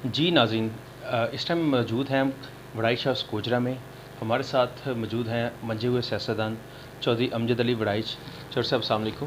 جی ناظرین، اس ٹائم موجود ہیں ہم وڑائچ ہاؤس گوجرا میں. ہمارے ساتھ موجود ہیں منجے ہوئے سیاستدان چودھری امجد علی وڑائچ. چودھری صاحب السلام علیکم.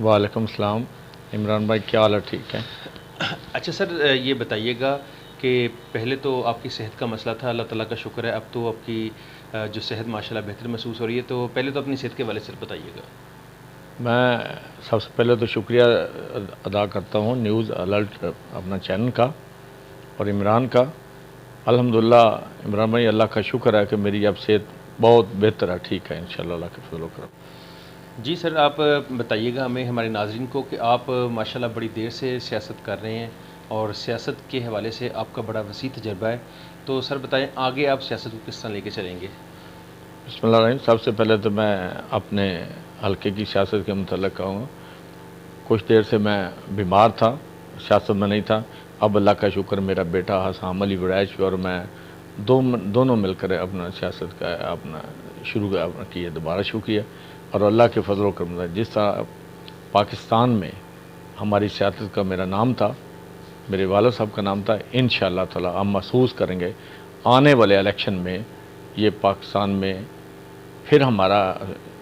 وعلیکم السلام. عمران بھائی کیا حال ہے؟ ٹھیک ہے. اچھا سر، یہ بتائیے گا کہ پہلے تو آپ کی صحت کا مسئلہ تھا، اللہ تعالیٰ کا شکر ہے اب تو آپ کی جو صحت ماشاءاللہ بہتر محسوس ہو رہی ہے. تو پہلے تو اپنی صحت کے حوالے سے بتائیے گا. میں سب سے پہلے تو شکریہ ادا کرتا ہوں نیوز الرٹ اپنا چینل کا اور عمران کا. الحمدللہ عمران بھائی اللہ کا شکر ہے کہ میری اب صحت بہت بہتر ہے، ٹھیک ہے انشاءاللہ اللہ کے فضل و کرم. جی سر، آپ بتائیے گا ہمیں، ہمارے ناظرین کو، کہ آپ ماشاءاللہ بڑی دیر سے سیاست کر رہے ہیں اور سیاست کے حوالے سے آپ کا بڑا وسیع تجربہ ہے. تو سر بتائیں آگے آپ سیاست کو کس طرح لے کے چلیں گے؟ بسم اللہ الرحمن. سب سے پہلے تو میں اپنے حلقے کی سیاست کے متعلق کہوں گا. کچھ دیر سے میں بیمار تھا، سیاست میں نہیں تھا. اب اللہ کا شکر میرا بیٹا حسام علی وڑائچ اور میں دونوں مل کر اپنا سیاست کا اپنا شروع کیا، دوبارہ شروع کیا. اور اللہ کے فضل و کرم جس طرح پاکستان میں ہماری سیاست کا میرا نام تھا، میرے والد صاحب کا نام تھا، انشاءاللہ تعالی ہم محسوس کریں گے آنے والے الیکشن میں یہ پاکستان میں پھر ہمارا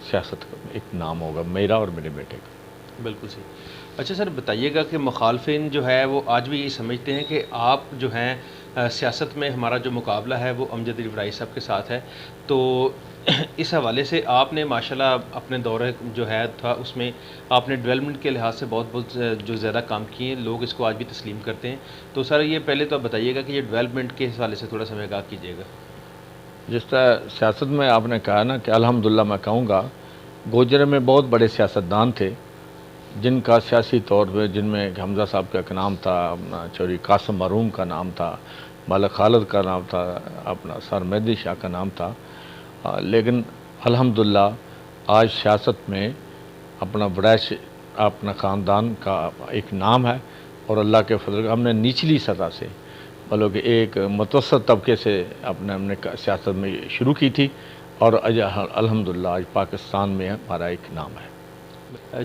سیاست کا ایک نام ہوگا، میرا اور میرے بیٹے کا. بالکل صحیح. اچھا سر بتائیے گا کہ مخالفین جو ہے وہ آج بھی یہ سمجھتے ہیں کہ آپ جو ہیں سیاست میں ہمارا جو مقابلہ ہے وہ امجد علی وڑائچ صاحب کے ساتھ ہے. تو اس حوالے سے آپ نے ماشاءاللہ اپنے دورے جو ہے تھا اس میں آپ نے ڈیولپمنٹ کے لحاظ سے بہت جو زیادہ کام کیے ہیں، لوگ اس کو آج بھی تسلیم کرتے ہیں. تو سر یہ پہلے تو آپ بتائیے گا کہ یہ ڈیولپمنٹ کے حوالے سے تھوڑا سا آگاہ کیجیے گا. جس طرح سیاست میں آپ نے کہا نا کہ الحمدللہ میں کہوں گا گوجرے میں بہت بڑے سیاستدان تھے جن کا سیاسی طور پہ، جن میں حمزہ صاحب کا نام تھا، اپنا چودھری قاسم مرحوم کا نام تھا، ملک خالد کا نام تھا، اپنا سر مہدی شاہ کا نام تھا. لیکن الحمدللہ آج سیاست میں اپنا وڑائچ اپنا خاندان کا ایک نام ہے. اور اللہ کے فضل ہم نے نچلی سطح سے مطلب کہ ایک متوسط طبقے سے ہم نے سیاست میں شروع کی تھی اور الحمدللہ آج پاکستان میں ہمارا ایک نام ہے.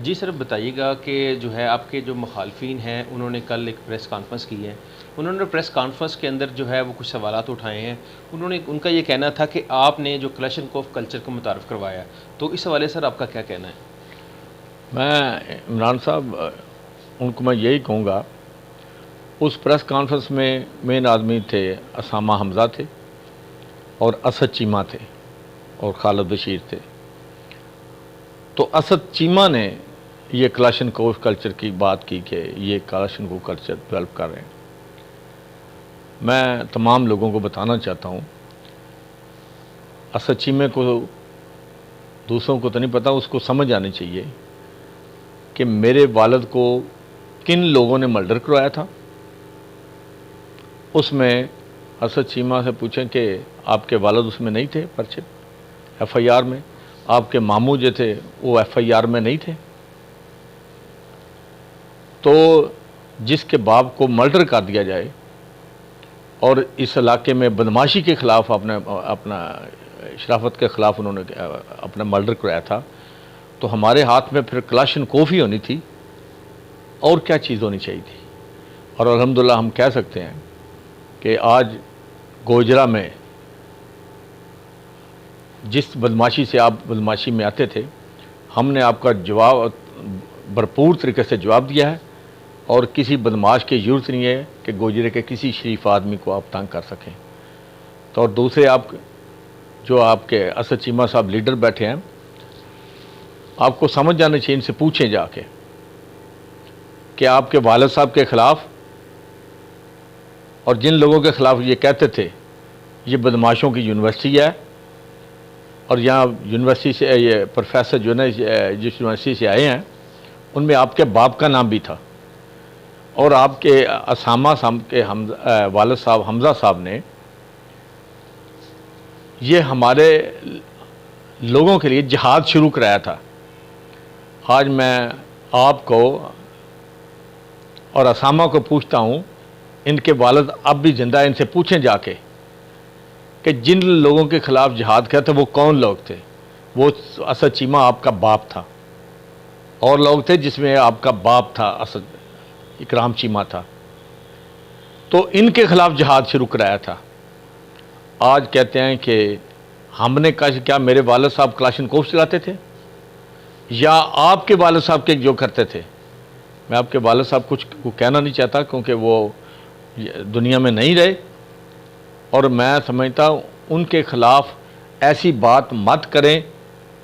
جی سر بتائیے گا کہ جو ہے آپ کے جو مخالفین ہیں انہوں نے کل ایک پریس کانفرنس کی ہے. انہوں نے پریس کانفرنس کے اندر جو ہے وہ کچھ سوالات اٹھائے ہیں. ان کا یہ کہنا تھا کہ آپ نے جو کلاشنکوف کلچر کو متعارف کروایا. تو اس حوالے سر آپ کا کیا کہنا ہے؟ میں عمران صاحب ان کو میں یہی کہوں گا، اس پریس کانفرنس میں مین آدمی تھے اسامہ حمزہ تھے اور اسد چیمہ تھے اور خالد بشیر تھے. تو اسد چیمہ نے یہ کلاشنکوف کلچر کی بات کی کہ یہ کلاشنکوف کلچر ڈیولپ کر رہے ہیں. میں تمام لوگوں کو بتانا چاہتا ہوں، اسد چیمہ کو دوسروں کو تو نہیں پتہ، اس کو سمجھ آنی چاہیے کہ میرے والد کو کن لوگوں نے مرڈر کروایا تھا. اس میں اسد چیمہ سے پوچھیں کہ آپ کے والد اس میں نہیں تھے پرچے ایف آئی آر میں، آپ کے ماموں جو تھے وہ ایف آئی آر میں نہیں تھے. تو جس کے باپ کو مرڈر کر دیا جائے اور اس علاقے میں بدماشی کے خلاف اپنا شرافت کے خلاف انہوں نے اپنا مرڈر کرایا تھا، تو ہمارے ہاتھ میں پھر کلاشنکوف ہی ہونی تھی اور کیا چیز ہونی چاہیے تھی. اور الحمدللہ ہم کہہ سکتے ہیں کہ آج گوجرا میں جس بدماشی سے آپ بدماشی میں آتے تھے، ہم نے آپ کا جواب بھرپور طریقے سے جواب دیا ہے اور کسی بدماش کی ضرورت نہیں ہے کہ گوجرے کے کسی شریف آدمی کو آپ تنگ کر سکیں. تو اور دوسرے جو آپ کے اسد چیمہ صاحب لیڈر بیٹھے ہیں، آپ کو سمجھ جانا چاہیے، ان سے پوچھیں جا کے کہ آپ کے والد صاحب کے خلاف اور جن لوگوں کے خلاف یہ کہتے تھے یہ بدماشوں کی یونیورسٹی ہے اور یہاں یونیورسٹی سے یہ پروفیسر جو ہے جس یونیورسٹی سے آئے ہیں ان میں آپ کے باپ کا نام بھی تھا. اور آپ کے اسامہ صاحب کے والد صاحب حمزہ صاحب نے یہ ہمارے لوگوں کے لیے جہاد شروع کرایا تھا. آج میں آپ کو اور اسامہ کو پوچھتا ہوں، ان کے والد اب بھی زندہ ہیں، ان سے پوچھیں جا کے کہ جن لوگوں کے خلاف جہاد کیا تھا وہ کون لوگ تھے. وہ اسد چیمہ آپ کا باپ تھا اور لوگ تھے جس میں آپ کا باپ تھا اسد اکرام چیمہ تھا. تو ان کے خلاف جہاد شروع کرایا تھا. آج کہتے ہیں کہ ہم نے کہا کیا میرے والد صاحب کلاشنکوف چلاتے تھے یا آپ کے والد صاحب کے جو کرتے تھے. میں آپ کے والد صاحب کچھ کہنا نہیں چاہتا کیونکہ وہ دنیا میں نہیں رہے، اور میں سمجھتا ہوں ان کے خلاف ایسی بات مت کریں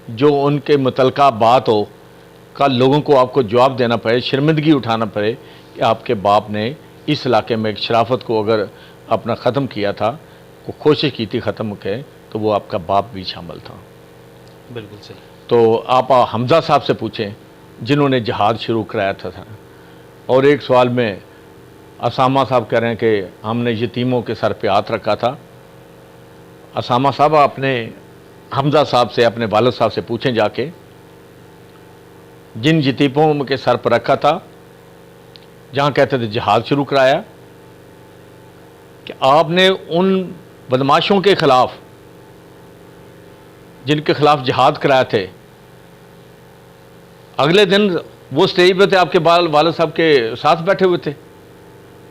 جو ان کے متعلقہ بات ہو. کل لوگوں کو آپ کو جواب دینا پڑے، شرمندگی اٹھانا پڑے کہ آپ کے باپ نے اس علاقے میں ایک شرافت کو اگر اپنا ختم کیا تھا، کو کوشش کی تھی ختم کے، تو وہ آپ کا باپ بھی شامل تھا. بالکل صحیح. تو آپ حمزہ صاحب سے پوچھیں جنہوں نے جہاد شروع کرایا تھا. اور ایک سوال میں اسامہ صاحب کہہ رہے ہیں کہ ہم نے یتیموں کے سر پہ ہاتھ رکھا تھا. اسامہ صاحب اپنے حمزہ صاحب سے، اپنے والد صاحب سے پوچھیں جا کے، جن یتیموں کے سر پر رکھا تھا جہاں کہتے تھے جہاد شروع کرایا، کہ آپ نے ان بدماشوں کے خلاف جن کے خلاف جہاد کرایا تھے، اگلے دن وہ اسٹیج پہ تھے، آپ کے والد صاحب کے ساتھ بیٹھے ہوئے تھے،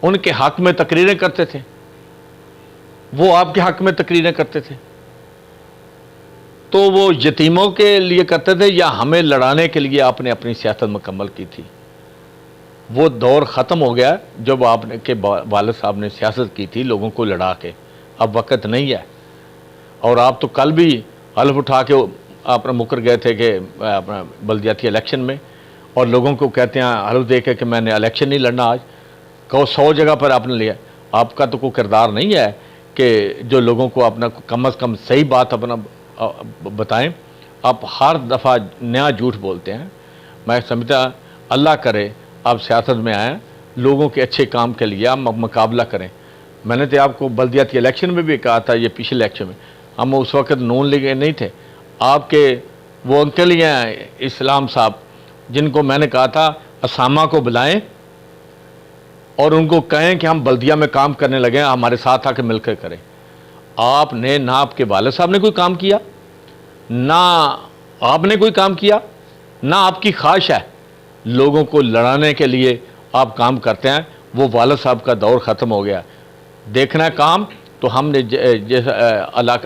ان کے حق میں تقریریں کرتے تھے، وہ آپ کے حق میں تقریریں کرتے تھے. تو وہ یتیموں کے لیے کرتے تھے یا ہمیں لڑانے کے لیے آپ نے اپنی سیاست مکمل کی تھی؟ وہ دور ختم ہو گیا جب آپ نے کے والد صاحب نے سیاست کی تھی لوگوں کو لڑا کے. اب وقت نہیں ہے. اور آپ تو کل بھی حلف اٹھا کے آپ نے مکر گئے تھے کہ اپنا بلدیاتی الیکشن میں، اور لوگوں کو کہتے ہیں حلف دے کے کہ میں نے الیکشن نہیں لڑنا. آج کہو 100 جگہ پر آپ نے لیا. آپ کا تو کوئی کردار نہیں ہے کہ جو لوگوں کو اپنا کم از کم صحیح بات اپنا بتائیں. آپ ہر دفعہ نیا جھوٹ بولتے ہیں. میں سمجھتا اللہ کرے آپ سیاست میں آئیں، لوگوں کے اچھے کام کے لیے آپ مقابلہ کریں. میں نے تو آپ کو بلدیاتی الیکشن میں بھی کہا تھا، یہ پچھلے الیکشن میں ہم اس وقت نون لیگ نہیں تھے. آپ کے وہ انکل ہی ہیں اسلام صاحب، جن کو میں نے کہا تھا اسامہ کو بلائیں اور ان کو کہیں کہ ہم بلدیہ میں کام کرنے لگے، ہمارے ساتھ آ کے مل کر کریں. آپ نے نہ آپ کے والد صاحب نے کوئی کام کیا، نہ آپ نے کوئی کام کیا، نہ آپ کی خواہش ہے. لوگوں کو لڑانے کے لیے آپ کام کرتے ہیں. وہ والد صاحب کا دور ختم ہو گیا. دیکھنا ہے کام تو ہم نے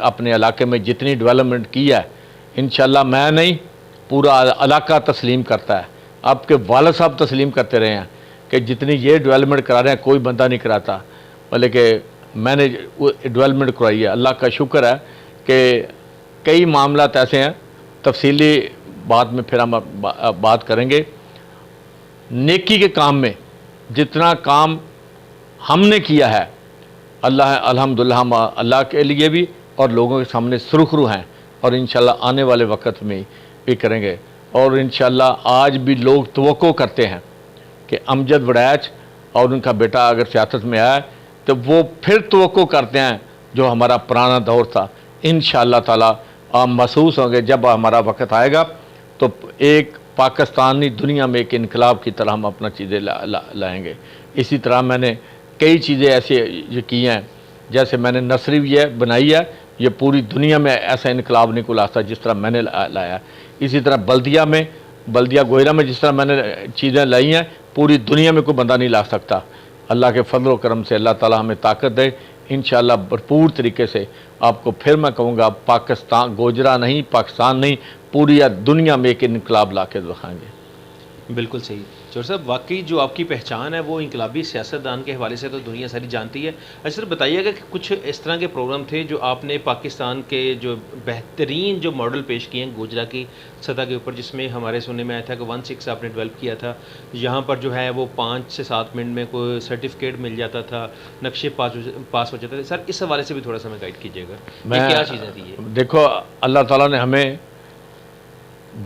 اپنے علاقے میں جتنی ڈیولپمنٹ کی ہے، انشاءاللہ میں نہیں پورا علاقہ تسلیم کرتا ہے. آپ کے والد صاحب تسلیم کرتے رہے ہیں کہ جتنی یہ ڈیولپمنٹ کرا رہے ہیں کوئی بندہ نہیں کراتا، بلکہ میں نے ڈیولپمنٹ کرائی ہے. اللہ کا شکر ہے کہ کئی معاملات ایسے ہیں، تفصیلی بات میں پھر ہم بات کریں گے. نیکی کے کام میں جتنا کام ہم نے کیا ہے، اللہ الحمدللہ ہم اللہ کے لیے بھی اور لوگوں کے سامنے سرخرو ہیں، اور انشاءاللہ آنے والے وقت میں بھی کریں گے. اور انشاءاللہ آج بھی لوگ توقع کرتے ہیں کہ امجد وڑیچ اور ان کا بیٹا اگر سیاست میں آیا تو وہ پھر توقع کرتے ہیں جو ہمارا پرانا دور تھا. انشاءاللہ تعالی آپ محسوس ہوں گے جب ہمارا وقت آئے گا تو ایک پاکستانی دنیا میں ایک انقلاب کی طرح ہم اپنا چیزیں لائیں گے. اسی طرح میں نے کئی چیزیں ایسی کی ہیں، جیسے میں نے نرسری بھی بنائی ہے، یہ پوری دنیا میں ایسا انقلاب نہیں کو لا سکتا جس طرح میں نے لایا. اسی طرح بلدیہ گوئرہ میں جس طرح میں نے چیزیں لائی ہیں، پوری دنیا میں کوئی بندہ نہیں لا سکتا. اللہ کے فضل و کرم سے اللہ تعالی ہمیں طاقت دے. انشاءاللہ بھرپور طریقے سے آپ کو پھر میں کہوں گا پاکستان گوجرا نہیں، پاکستان نہیں، پوری دنیا میں ایک انقلاب لا کے دکھائیں گے. بالکل صحیح. چور صاحب واقعی جو آپ کی پہچان ہے وہ انقلابی سیاستدان کے حوالے سے تو دنیا ساری جانتی ہے. اچھا سر بتائیے گا کہ کچھ اس طرح کے پروگرام تھے جو آپ نے پاکستان کے جو بہترین جو ماڈل پیش کیے ہیں گوجرا کی سطح کے اوپر، جس میں ہمارے سننے میں آیا تھا کہ 16 آپ نے ڈیولپ کیا تھا، یہاں پر جو ہے وہ 5 سے 7 منٹ میں کوئی سرٹیفکیٹ مل جاتا تھا، نقشے پاس ہو جاتے تھے. سر اس حوالے سے بھی تھوڑا سا ہمیں گائیڈ کیجیے گا، یہ کیا چیزیں تھیں یہ؟ دیکھو اللہ تعالیٰ نے ہمیں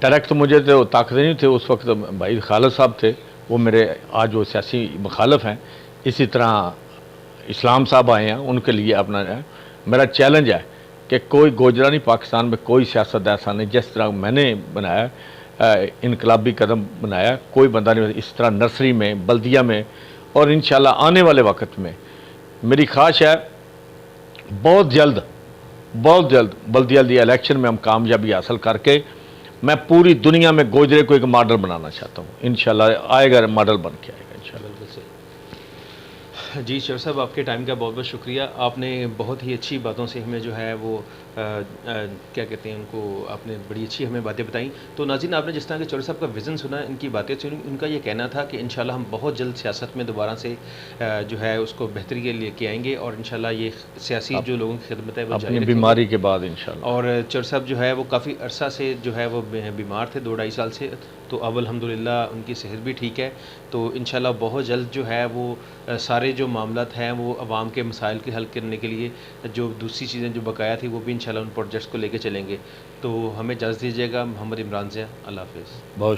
ڈائریکٹ، مجھے تو طاقت نہیں تھے اس وقت، بھائی خالد صاحب تھے وہ میرے آج وہ سیاسی مخالف ہیں. اسی طرح اسلام صاحب آئے ہیں، ان کے لیے اپنا میرا چیلنج ہے کہ کوئی گوجرا نہیں، پاکستان میں کوئی سیاست ایسا نہیں جس طرح میں نے بنایا، انقلابی قدم بنایا، کوئی بندہ نہیں اس طرح نرسری میں، بلدیہ میں. اور انشاءاللہ آنے والے وقت میں میری خواہش ہے بہت جلد بلدیاتی الیکشن میں ہم کامیابی حاصل کر کے میں پوری دنیا میں گوجرے کو ایک ماڈل بنانا چاہتا ہوں. انشاءاللہ آئے گا، ماڈل بن کے آئے گا انشاءاللہ. جی شور صاحب، آپ کے ٹائم کا بہت بہت شکریہ. آپ نے بہت ہی اچھی باتوں سے ہمیں جو ہے وہ کیا کہتے ہیں ان کو، آپ نے بڑی اچھی ہمیں باتیں بتائیں. تو ناظرین، آپ نے جس طرح کے چور صاحب کا ویژن سنا، ان کی باتیں سنی، ان کا یہ کہنا تھا کہ انشاءاللہ ہم بہت جلد سیاست میں دوبارہ سے جو ہے اس کو بہتری کے لے کے آئیں گے، اور انشاءاللہ یہ سیاسی جو لوگوں کی خدمت ہے وہ جاری اپنی رکھیں گے. بیماری کے بعد انشاءاللہ. اور چور صاحب جو ہے وہ کافی عرصہ سے جو ہے وہ بیمار تھے، 2 ڈھائی سال سے. تو اب الحمدللہ ان کی صحت بھی ٹھیک ہے. تو انشاءاللہ بہت جلد جو ہے وہ سارے جو معاملات ہیں وہ عوام کے مسائل کے حل کرنے کے لیے، جو دوسری چیزیں جو بقایا تھی وہ بھی انشاءاللہ ان پروجیکٹس کو لے کے چلیں گے. تو ہمیں اجازت دیجیے گا. محمد عمران ضیاء، اللہ حافظ. بہت